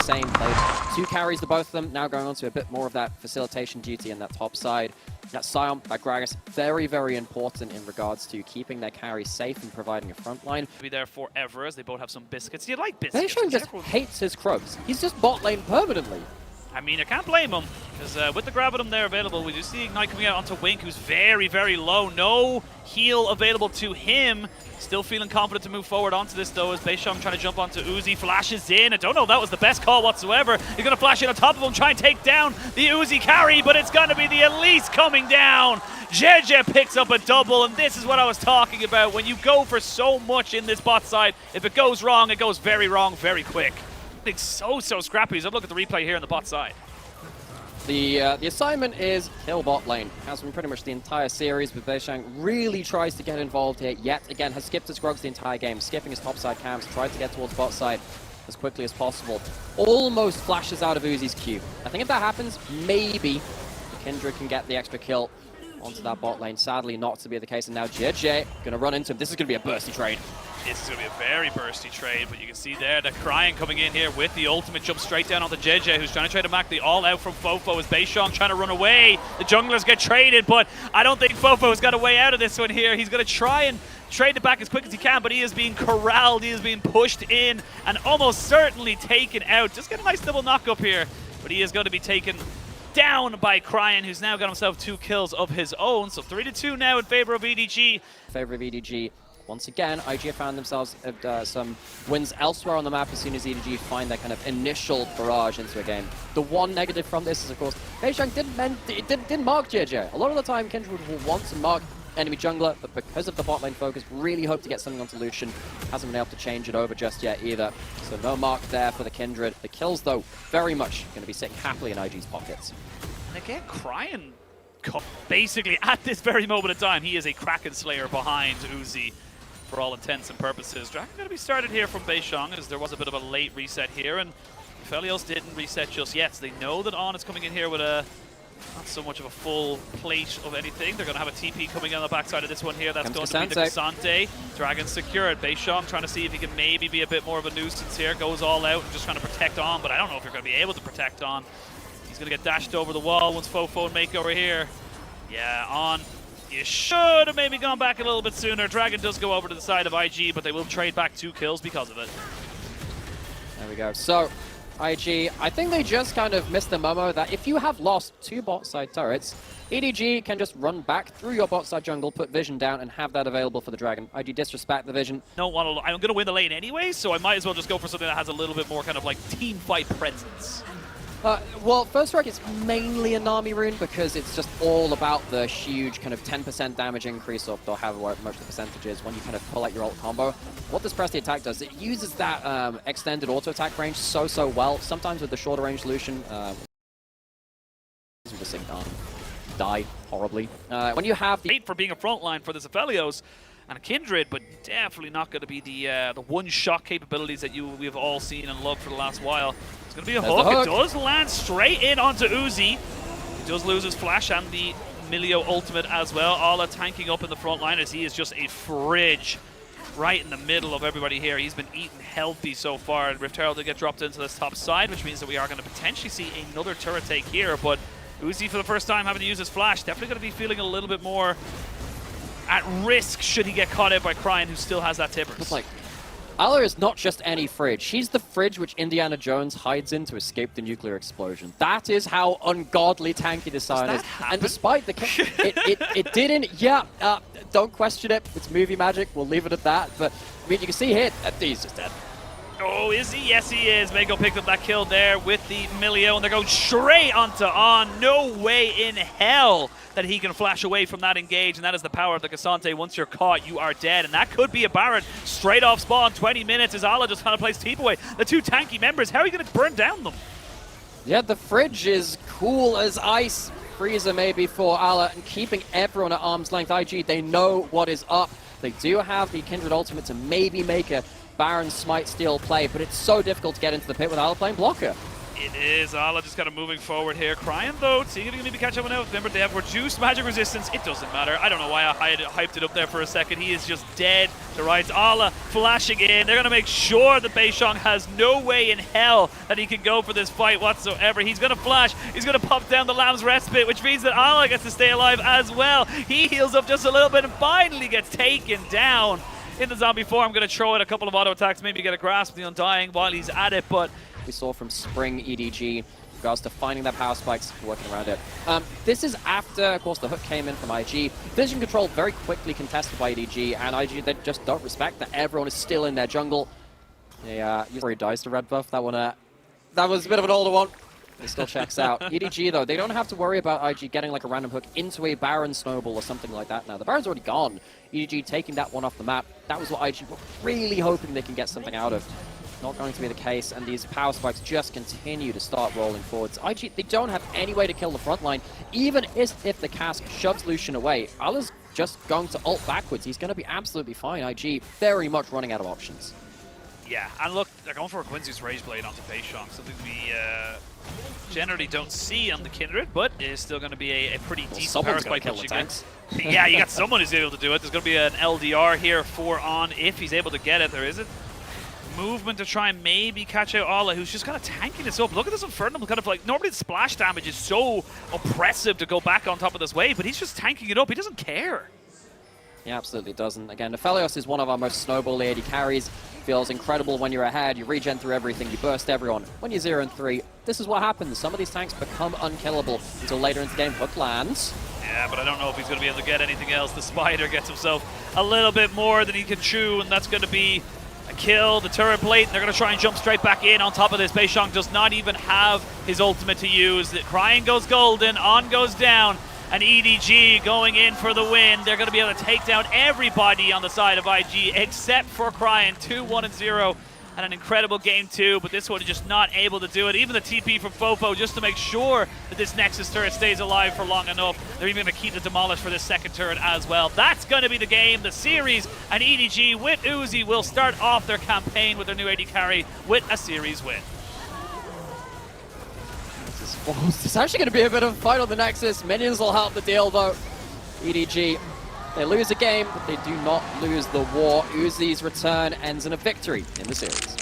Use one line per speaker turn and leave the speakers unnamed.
same. Played 2 carries to both of them, now going on to a bit more of that facilitation duty in that top side. That Sion, that Gragas, very, very important in regards to keeping their carry safe and providing a front line.
Be there forever as they both have some biscuits. You like biscuits?
Beishang just hates his Krugs. He's just bot lane permanently.
I mean, I can't blame him, because with the Gravitum there available, we do see Ignite coming out onto Wink, who's very, very low. No heal available to him. Still feeling confident to move forward onto this, though, as Beishang trying to jump onto UZI, flashes in. I don't know if that was the best call whatsoever. He's going to flash in on top of him, try and take down the UZI carry, but it's going to be the Elise coming down. Jiejie picks up a double, and this is what I was talking about. When you go for so much in this bot side, if it goes wrong, it goes very wrong very quick. It's so scrappy. So look at the replay here on the bot side.
The assignment is kill bot lane. Has been pretty much the entire series, but Beishang really tries to get involved here. Yet again, has skipped his Grogs the entire game, skipping his top side camps, tried to get towards bot side as quickly as possible. Almost flashes out of Uzi's Q. I think if that happens, maybe Kindred can get the extra kill onto that bot lane. Sadly, not to be the case. And now Jiejie gonna run into him. This is gonna be a bursty trade.
This is going to be a very bursty trade, but you can see there the Crying coming in here with the ultimate jump straight down onto Jiejie, who's trying to trade him back the all-out from Fofo as Beishang trying to run away. The junglers get traded, but I don't think Fofo has got a way out of this one here. He's going to try and trade it back as quick as he can, but he is being corralled, he is being pushed in, and almost certainly taken out. Just get a nice double knock up here, but he is going to be taken down by Crying, who's now got himself 2 kills of his own. So 3-2 now in favor of EDG.
Favor of EDG. Once again, IG have found themselves some wins elsewhere on the map as soon as EDG find that kind of initial barrage into a game. The one negative from this is, of course, Beishang didn't mark Jiejie. A lot of the time, Kindred will want to mark enemy jungler, but because of the bot lane focus, really hope to get something onto Lucian. Hasn't been able to change it over just yet either. So no mark there for the Kindred. The kills, though, very much going to be sitting happily in IG's pockets.
And again, Crying, basically at this very moment in time, he is a Kraken Slayer behind UZI. For all intents and purposes. Dragon going to be started here from Beishang, as there was a bit of a late reset here, and Felios didn't reset just yet. So they know that On is coming in here with a not so much of a full plate of anything. They're going to have a TP coming in on the backside of this one here. That's going to be the Kasante. Dragon secured. Beishang trying to see if he can maybe be a bit more of a nuisance here. Goes all out and just trying to protect On, but I don't know if you're going to be able to protect On. He's going to get dashed over the wall once Fofo and Make over here. Yeah, On. You should have maybe gone back a little bit sooner. Dragon does go over to the side of IG, but they will trade back 2 kills because of it.
There we go. So, IG, I think they just kind of missed the memo that if you have lost 2 bot side turrets, EDG can just run back through your bot side jungle, put vision down, and have that available for the Dragon. IG disrespect the vision.
I'm going to win the lane anyway, so I might as well just go for something that has a little bit more kind of like team fight presence.
Well, First Strike is mainly a Nami rune because it's just all about the huge kind of 10% damage increase, or however much the percentage is, when you kind of pull out your ult combo. What this press the attack does, it uses that extended auto attack range so well. Sometimes with the shorter range Lucian, just die horribly. When you have the...
Great for being a frontline for this Aphelios and a Kindred, but definitely not going to be the one-shot capabilities that we've all seen and loved for the last while. It's going to be a hook. It does land straight in onto UZI. He does lose his flash and the Milio ultimate as well. Ala tanking up in the front line as he is just a fridge right in the middle of everybody here. He's been eating healthy so far, and Rift Herald did get dropped into this top side, which means that we are going to potentially see another turret take here, but UZI for the first time having to use his flash, definitely going to be feeling a little bit more at risk should he get caught out by Crying, who still has that tippers.
It's like, Ala is not just any fridge. She's the fridge which Indiana Jones hides in to escape the nuclear explosion. That is how ungodly tanky this Sion is. And despite the... it didn't... Yeah, don't question it. It's movie magic. We'll leave it at that. But, I mean, you can see here, he's just dead.
Oh, is he? Yes, he is. Mako picked up that kill there with the Milio, and they're going straight onto On. No way in hell that he can flash away from that engage, and that is the power of the Kasante. Once you're caught, you are dead, and that could be a Baron straight off spawn. 20 minutes as Ala just kind of plays Teep away. The 2 tanky members, how are you going to burn down them?
Yeah, the fridge is cool as ice. Freezer maybe for Ala, and keeping everyone at arm's length. IG, they know what is up. They do have the Kindred ultimate to maybe make a Baron smite steal play, but it's so difficult to get into the pit with Ala playing blocker.
It is. Ala just kind of moving forward here. Crying though, seeing if he can maybe catch up now. Remember, they have reduced magic resistance. It doesn't matter. I don't know why I hyped it up there for a second. He is just dead to rights. Ala flashing in. They're going to make sure that Beishang has no way in hell that he can go for this fight whatsoever. He's going to flash. He's going to pop down the Lamb's Respite, which means that Ala gets to stay alive as well. He heals up just a little bit and finally gets taken down in the zombie form. Going to throw in a couple of auto attacks, maybe get a grasp of the Undying while he's at it, but
we saw from Spring EDG in regards to finding their power spikes, working around it. This is after, of course, the hook came in from IG. Vision control very quickly contested by EDG, and IG, they just don't respect that everyone is still in their jungle. Yeah, before he dies to red buff, that one, that was a bit of an older one. It still checks out. EDG, though, they don't have to worry about IG getting like a random hook into a Baron snowball or something like that now. The Baron's already gone. EDG taking that one off the map. That was what IG were really hoping they can get something out of. Not going to be the case, and these power spikes just continue to start rolling forwards. IG, they don't have any way to kill the front line, even if the cask shoves Lucian away. Ala's just going to ult backwards. He's going to be absolutely fine. IG very much running out of options.
Yeah, and look, they're going for a Quincy's Rage Blade onto Beishang, something we generally don't see on the Kindred, but it is still going to be a pretty decent power spike that you get. Yeah, you got someone who's able to do it. There's going to be an LDR here for On if he's able to get it. There isn't movement to try and maybe catch out Ala, who's just kind of tanking this up. Look at this Infernal, kind of like, normally the splash damage is so oppressive to go back on top of this wave, but he's just tanking it up. He doesn't care.
He absolutely doesn't. Again, Nephelios is one of our most snowball AD carries. Feels incredible when you're ahead. You regen through everything. You burst everyone. When you're 0 and 3, this is what happens. Some of these tanks become unkillable until later into the game. Hook lands.
Yeah, but I don't know if he's going to be able to get anything else. The Spider gets himself a little bit more than he can chew, and that's going to be a kill. The turret plate, and they're going to try and jump straight back in on top of this. Beishang does not even have his ultimate to use. The Crying goes golden, On goes down, and EDG going in for the win. They're going to be able to take down everybody on the side of IG except for Crying. 2-1-0 and an incredible game too, but this one is just not able to do it. Even the TP from Fofo just to make sure that this Nexus turret stays alive for long enough. They're even going to keep the Demolish for this second turret as well. That's going to be the game, the series, and EDG with UZI will start off their campaign with their new AD carry with a series win.
It's actually going to be a bit of a fight on the Nexus. Minions will help the deal though. EDG, they lose a game, but they do not lose the war. UZI's return ends in a victory in the series.